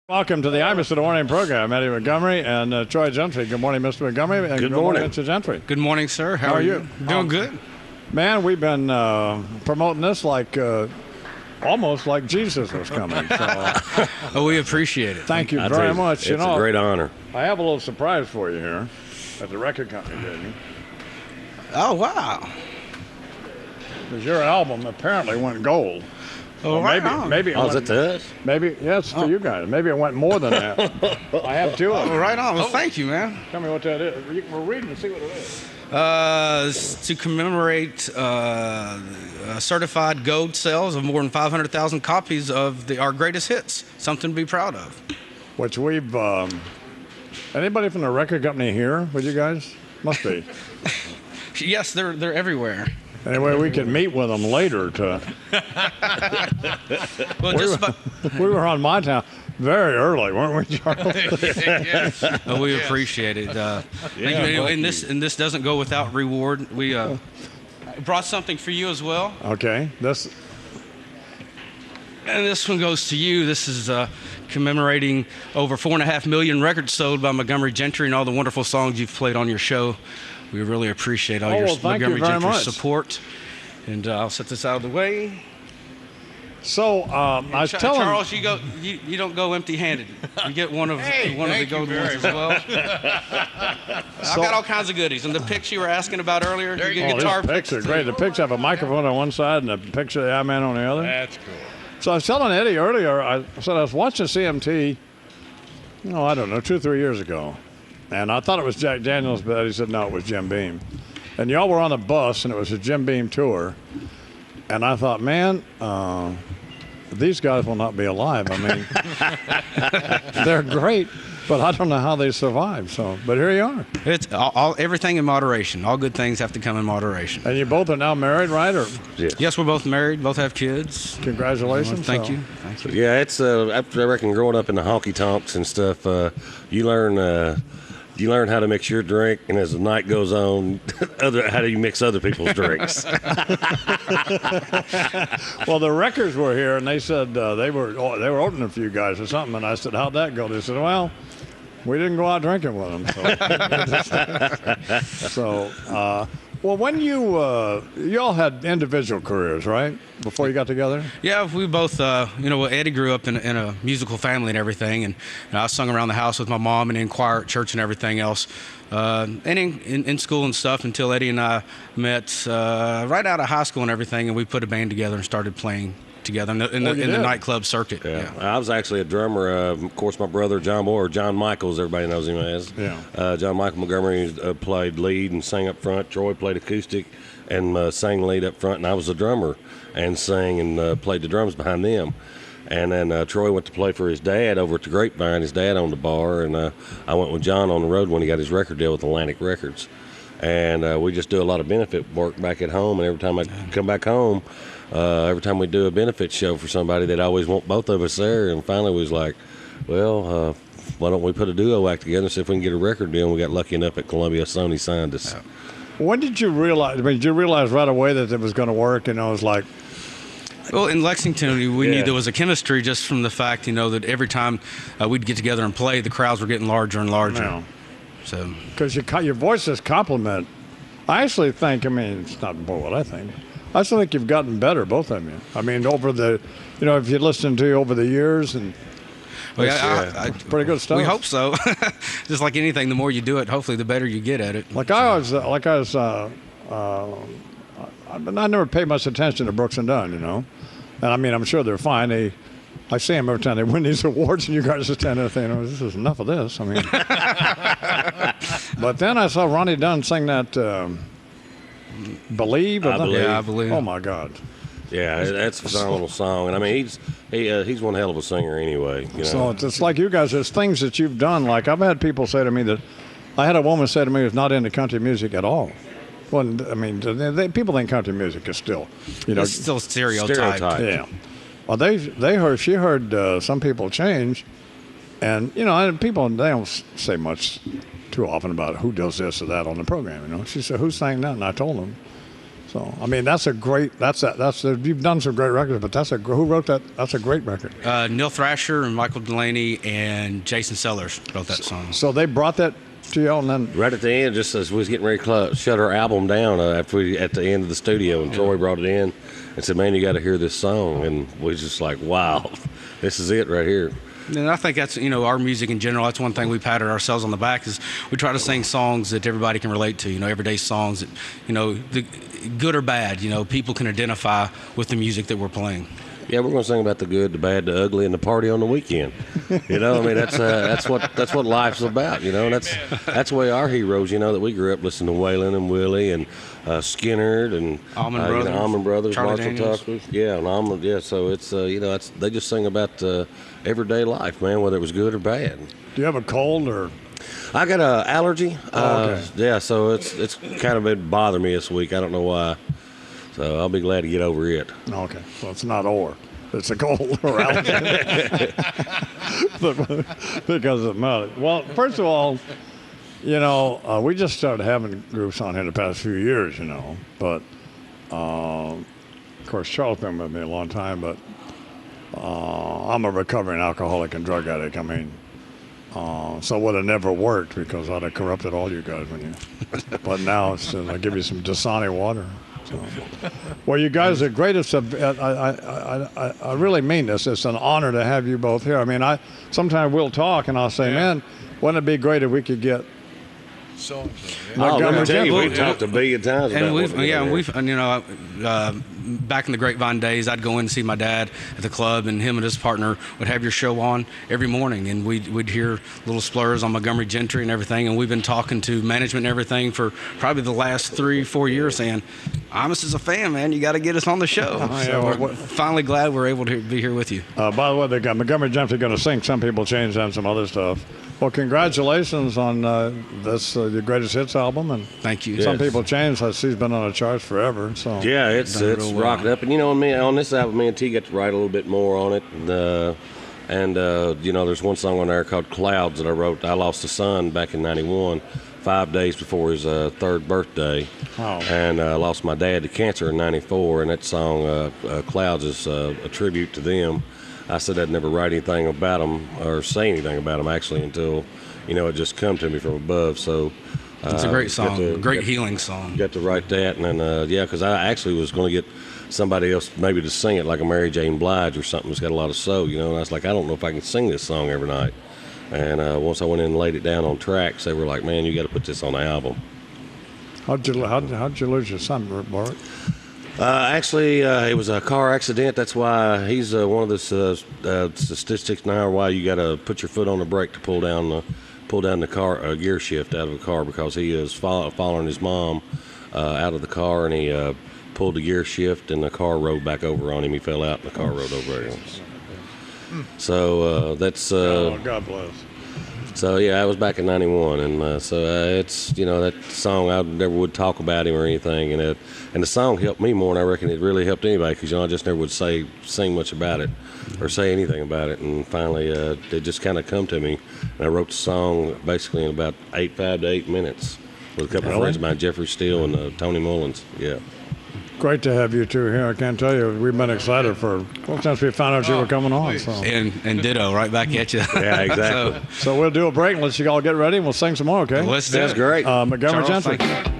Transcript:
Welcome to the Imus of the Morning program. Eddie Montgomery and Troy Gentry. Good morning, Mr. Montgomery. And good morning, Mr. Gentry. Good morning, sir. How are you? Doing good. Man, we've been promoting this like almost like Jesus was coming. So, we appreciate it. Thank you very much. It's a great honor. I have a little surprise for you here at the record company, didn't you? Oh, wow. Because your album apparently went gold. Oh, well, maybe it is went, it to us? Maybe, yes, for you guys. Maybe it went more than that. I have two of them. Right on. Well, thank you, man. Tell me what that is. We're reading and see what it is. It's to commemorate certified gold sales of more than 500,000 copies of our greatest hits. Something to be proud of. Which we've... anybody from the record company here with you guys? Must be. Yes, they're everywhere. Anyway, we can meet with them later to... we were on my town very early, weren't we, Charles? Yes. We appreciate it. Thank you. Anyway, and this doesn't go without reward. We brought something for you as well. Okay. And this one goes to you. This is commemorating over 4.5 million records sold by Montgomery Gentry and all the wonderful songs you've played on your show. We really appreciate all your Montgomery Gentry support. And I'll set this out of the way. So I was telling Charles, you don't go empty-handed. You get one of the gold ones as well. I've got all kinds of goodies. And the picks you were asking about earlier, you get guitar picks are great. The picks have a microphone on one side and a picture of the I-Man on the other. That's cool. So I was telling Eddie earlier, I said I was watching CMT, I don't know, 2 or 3 years ago. And I thought it was Jack Daniels, but he said, no, it was Jim Beam. And y'all were on a bus, and it was a Jim Beam tour. And I thought, man, these guys will not be alive. I mean, they're great, but I don't know how they survived. So, but here you are. It's everything in moderation. All good things have to come in moderation. And you both are now married, right? Or yes, we're both married. Both have kids. Congratulations. Thank you. Yeah, it's after I reckon growing up in the honky tonks and stuff, you learn how to mix your drink, and as the night goes on, how do you mix other people's drinks? Well, the Wreckers were here, and they said they were opening a few guys or something, and I said, how'd that go? They said, well, we didn't go out drinking with them. Well, when you all had individual careers, right, before you got together? Yeah, we both, Eddie grew up in a musical family and everything, and I sung around the house with my mom and in choir at church and everything else, and in school and stuff until Eddie and I met right out of high school and everything, and we put a band together and started playing together in the nightclub circuit. Yeah. I was actually a drummer. Of course, my brother John Michaels, everybody knows him as. Yeah. John Michael Montgomery played lead and sang up front. Troy played acoustic and sang lead up front, and I was a drummer and sang and played the drums behind them. And then Troy went to play for his dad over at the Grapevine. His dad owned a bar, and I went with John on the road when he got his record deal with Atlantic Records. And we just do a lot of benefit work back at home, and every time I come back home, every time we do a benefit show for somebody, they'd always want both of us there. And finally we was like, well, why don't we put a duo act together and see if we can get a record deal? And we got lucky enough at Columbia. Sony signed us. When did you realize? I mean, did you realize right away that it was going to work? It was like... Well, in Lexington, we knew there was a chemistry just from the fact, that every time we'd get together and play, the crowds were getting larger and larger. No. So, because your voices complement. I actually think, it's not what I think. I still think you've gotten better, both of you. I mean, over the, if you listen to you over the years, and it's pretty good stuff. We hope so. Just like anything, the more you do it, hopefully, the better you get at it. I never paid much attention to Brooks and Dunn, and I'm sure they're fine. I see them every time they win these awards, and you guys are standing there thinking, this is enough of this. But then I saw Ronnie Dunn sing that Believe. I Believe. Oh, my God. Yeah, that's a phenomenal song. And, he's one hell of a singer anyway. So it's like you guys, there's things that you've done. Like I've had people say to me that I had a woman say to me who's not into country music at all. Well, people think country music is still, it's still stereotyped. Yeah. Well, she heard some people change, and people they don't say much too often about who does this or that on the program. She said, "Who sang that?" And I told them. So I mean, that's you've done some great records, but who wrote that? That's a great record. Neil Thrasher and Michael Delaney and Jason Sellers wrote that song. So they brought that to you, and then Right at the end, just as we was getting ready to shut our album down, at the end of the studio, and Troy brought it in and said, "Man, you got to hear this song," and we was just like, "Wow, this is it right here." And I think that's, our music in general, that's one thing we patted ourselves on the back is we try to sing songs that everybody can relate to, everyday songs that, the good or bad, people can identify with the music that we're playing. Yeah, we're going to sing about the good, the bad, the ugly, and the party on the weekend. I mean, that's what life's about. That's the way our heroes. That we grew up listening to Waylon and Willie and Skinner and Allman Brothers, Charlie Marshall Daniels. Tucker. Yeah, and Allman. Yeah, so it's they just sing about everyday life, man, whether it was good or bad. do you have a cold or? I got an allergy. Okay. Yeah, so it's kind of been bothering me this week. I don't know why. So I'll be glad to get over it. Okay, so it's not it's a cold or allergy. Because of money. Well, first of all, we just started having groups on here the past few years, but of course Charles been with me a long time, but I'm a recovering alcoholic and drug addict. I mean, so it would have never worked because I'd have corrupted all you guys but now it's I give you some Dasani water. So. Well, you guys are great. I really mean this. It's an honor to have you both here. I mean, sometimes we'll talk and I'll say, man, wouldn't it be great if we could get Montgomery Gentry. We talked a billion times about back in the Grapevine days, I'd go in and see my dad at the club, and him and his partner would have your show on every morning, and we'd hear little slurs on Montgomery Gentry and everything, and we've been talking to management and everything for probably the last 3-4 years saying, Imus is a fan, man, you got to get us on the show. We're finally glad we're able to be here with you. By the way, they got Montgomery Gentry going to sing. Some people changed and some other stuff. Well, congratulations on this, your greatest hits album, and thank you. Some people changed. He's been on the charts forever. So yeah, it's rocked up, and on this album, me and T got to write a little bit more on it, and there's one song on there called "Clouds" that I wrote. I lost a son back in '91, 5 days before his third birthday, and I lost my dad to cancer in '94, and that song "Clouds" is a tribute to them. I said I'd never write anything about them or say anything about them actually until, it just come to me from above. So it's a great song, great healing song. Got to write that, and then because I actually was going to get somebody else maybe to sing it, like a Mary Jane Blige or something that's got a lot of soul, and I was like, I don't know if I can sing this song every night. And once I went in and laid it down on tracks, they were like, man, you got to put this on the album. How'd you lose your son, Bart? Actually, it was a car accident. That's why he's one of the statistics now why you got to put your foot on the brake to pull down the car gear shift out of the car, because he is following his mom out of the car, and he pulled the gear shift and the car rolled back over on him. He fell out and the car rolled over him. So that's God bless. So yeah, I was back in '91, and so it's that song I never would talk about him or anything, and the song helped me more than I reckon it really helped anybody, because I just never would sing much about it or say anything about it, and finally it just kind of come to me, and I wrote the song basically in about 5 to 8 minutes with a couple of friends of mine, Jeffrey Steele and Tony Mullins. Yeah. Great to have you two here. I can't tell you, we've been excited since we found out you were coming on. So. And ditto, right back at you. Yeah, exactly. So we'll do a break and let you all get ready, and we'll sing some more, okay? Let's do it. Sounds great. Montgomery Charles, Gentry. thank you.